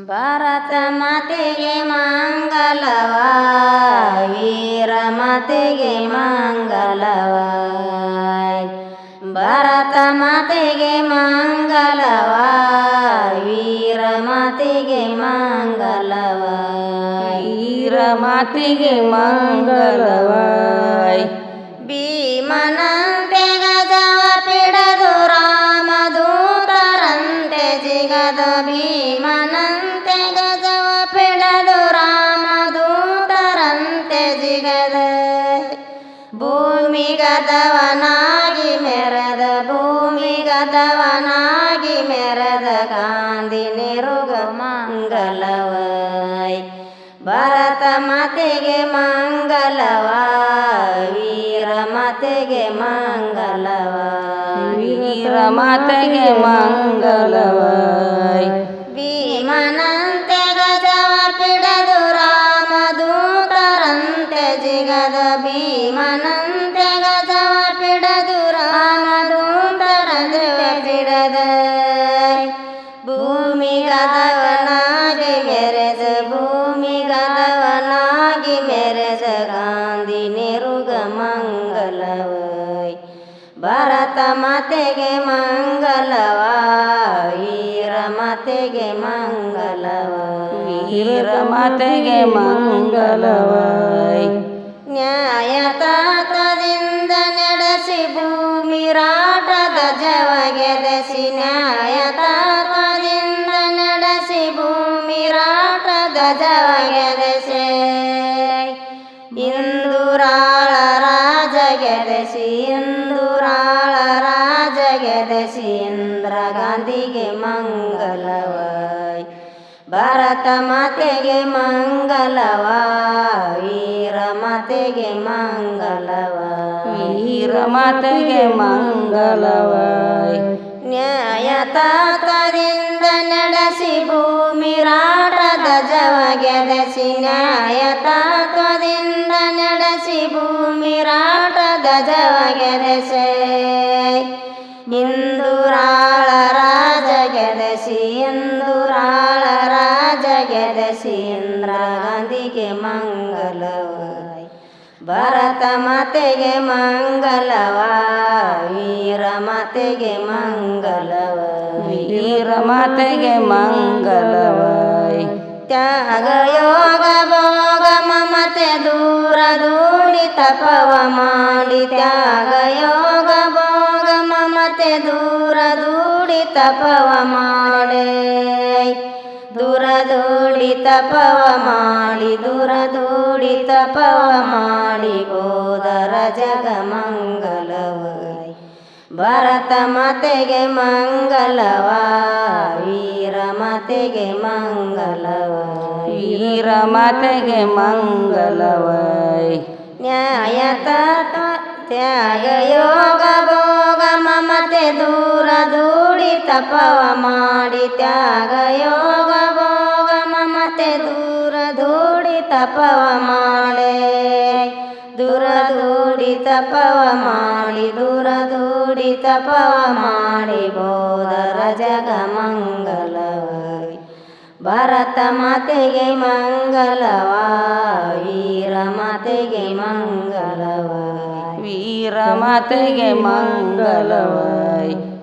ಭಾರತ ಮಾತೆಗೆ ಮಂಗಲವ, ವೀರ ಮಾತೆಗೆ ಮಂಗಲವ. ಭಾರತ ಮಾತೆಗೆ ಮಂಗಲವ, ವೀರ ಮಾತೆಗೆ ಮಂಗಲವ. ವೀರ ಮಾತೆಗೆ ಮಂಗಲವ. ಭೀಮನಂತೆ ಗಜವ ಪಿಡದು ರಾಮದೂತರಂತೆ ಜಿಗದ, ಭೀಮನಂತೆ ಗಜವ ಪಿಡದು ರಾಮದೂತರಂತೆ ಜಿಗದ. ಭೂಮಿಗದವನಾಗಿ ಮೆರೆದ, ಭೂಮಿಗದವನಾಗಿ ಮೆರೆದ ಗಾಂಧಿ ನಿರುಗ ಮಂಗಲವ. ಭಾರತ ಮಾತೆಗೆ ಮಂಗಲವ, ವೀರ ಮಾತೆಗೆ ಮಂಗಲವ. ವೀರ ಮಾತೆಗೆ ಮಂಗಲವ. ಭೀಮನಂತೆ ಗಜವ ಪಿಡದು ರಾಮದೂತರಂತೆ ಜಿಗದ, ಭೀಮನಂತೆ ಗಜವ ಪಿಡದು ರಾಮದೂತರಂತೆ ಜಿಗದ. ಭೂಮಿಗದವನಾಗಿ ಮೆರೆದ, ಭೂಮಿಗದವನಾಗಿ ಮೆರೆದ ಗಾಂಧಿ ನಿರುಗ ಮಂಗಲವ. ಭಾರತ ಮಾತೆಗೆ ಮಂಗಲವ, ವೀರ ಮಾತೆಗೆ ಮಂಗಲವ. ವೀರ ಮಾತೆಗೆ ಮಂಗಲವ. ನ್ಯಾಯತಾತದಿಂದ ನಡೆಸಿ ಭೂಮಿರಾಟ ಗಜವ ಗೆದಸಿ, ನ್ಯಾಯತಾತದಿಂದ ನಡೆಸಿ ಭೂಮಿರಾಟ ಗಜವ ಗೆದಸಿ. ಇಂದುರಾಳ ರಾಜ ಗೆದಸಿ, ಇಂದುರಾಳ ರಾಜ ಗೆದಸಿ ಇಂದ್ರ ಗಾಂಧಿಗೆ ಮಂಗಲವ. ಭಾರತ ಮಾತೆಗೆ ಮಂಗಲವ, ವೀರ ಮಾತೆಗೆ ಮಂಗಲವ. ವೀರ ಮಾತೆಗೆ ಮಂಗಲವ. ನ್ಯಾಯತಾತದಿಂದ ನಡೆಸಿ ಭೂಮಿರಾಟ ಗಜವ ಗೆದಸಿ, ನ್ಯಾಯತಾತದಿಂದ ನಡೆಸಿ ಭೂಮಿರಾಟ ಗಜವ ಗೆದಸಿ. ಇಂದುರಾಳ ರಾಜ ಗೆದಸಿ, ಇಂದುರಾಳ ರಾಜ ಗೆದಸಿ ಇಂದ್ರ ಗಾಂಧಿಗೆ ಮಂಗಲವ. ಭಾರತ ಮಾತೆಗೆ ಮಂಗಲವ, ವೀರ ಮಾತೆಗೆ ಮಂಗಲವ. ವೀರ ಮಾತೆಗೆ ಮಂಗಲವ. ತ್ಯಾಗ ಯೋಗ ಭೋಗ ಮಮತೆ ದೂರ ದೂಡಿ ತಪವ ಮಾಡಿ, ತ್ಯಾಗ ಯೋಗ ಭೋಗ ಮಮತೆ ದೂರ ದೂಡಿ ತಪವ ಮಾಡೆ. ದೂರ ದೂಡಿ ತಪವ ಮಾಡಿ, ದೂರ ದೂಡಿ ತಪವ ಮಾಡಿ ಬೋಧರ ಜಗ ಮಂಗಲವ. ಭಾರತ ಮಾತೆಗೆ ಮಂಗಲವ, ವೀರ ಮಾತೆಗೆ ಮಂಗಲವ. ವೀರ ಮಾತೆಗೆ ಮಂಗಲವ. ನ್ಯಾಯತಾತ ತ್ಯಾಗ ಯೋಗ ಭೋಗ ಮಮತೆ ದೂರ ದೂಡಿ ತಪವ ಮಾಡಿ, ತ್ಯಾಗ ಯೋಗ ಭೋಗ ಮಮತೆ ದೂರ ದೂಡಿ ತಪವ ಮಾಡೆ. ದೂರ ದೂಡಿ ತಪವ ಮಾಡಿ, ದೂರ ದೂಡಿ ತಪವ ಮಾಡಿ ಬೋಧರ ಜಗ ಮಂಗಲವ. ಭಾರತ ಮಾತೆಗೆ ಮಂಗಲವ, ವೀರ ಮಾತೆಗೆ ಮಂಗಲವ. ವೀರ ಮಾತೆಗೆ ಮಂಗಲವ.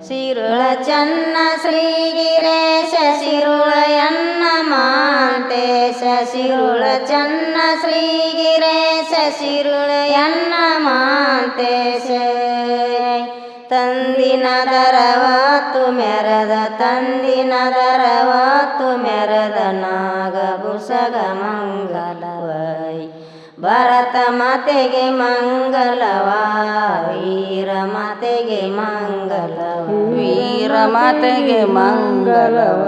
ಸಿರುಳ ಚನ್ನ ಶ್ರೀಗಿರೇಶ ಸಿರುಳಯನ್ನ ಮಾಂತೇಶ, ಸಿರುಳ ಚನ್ನ ಶ್ರೀಗಿರೇಶ ಸಿರುಳಯನ್ನ ಮಾಂತೇಶ. ತಂದಿನ ದರವಾತು ಮೆರದ, ತಂದಿನ ದರವಾತು ಮೆರದ ನಾಗಭೂಷಗ ಮಂಗಲವ. ಭಾರತ ಮಾತೆಗೆ ಮಂಗಲವ, ವೀರ ಮಾತೆಗೆ ಮಂಗಲವ. ವೀರ ಮಾತೆಗೆ ಮಂಗಲವ.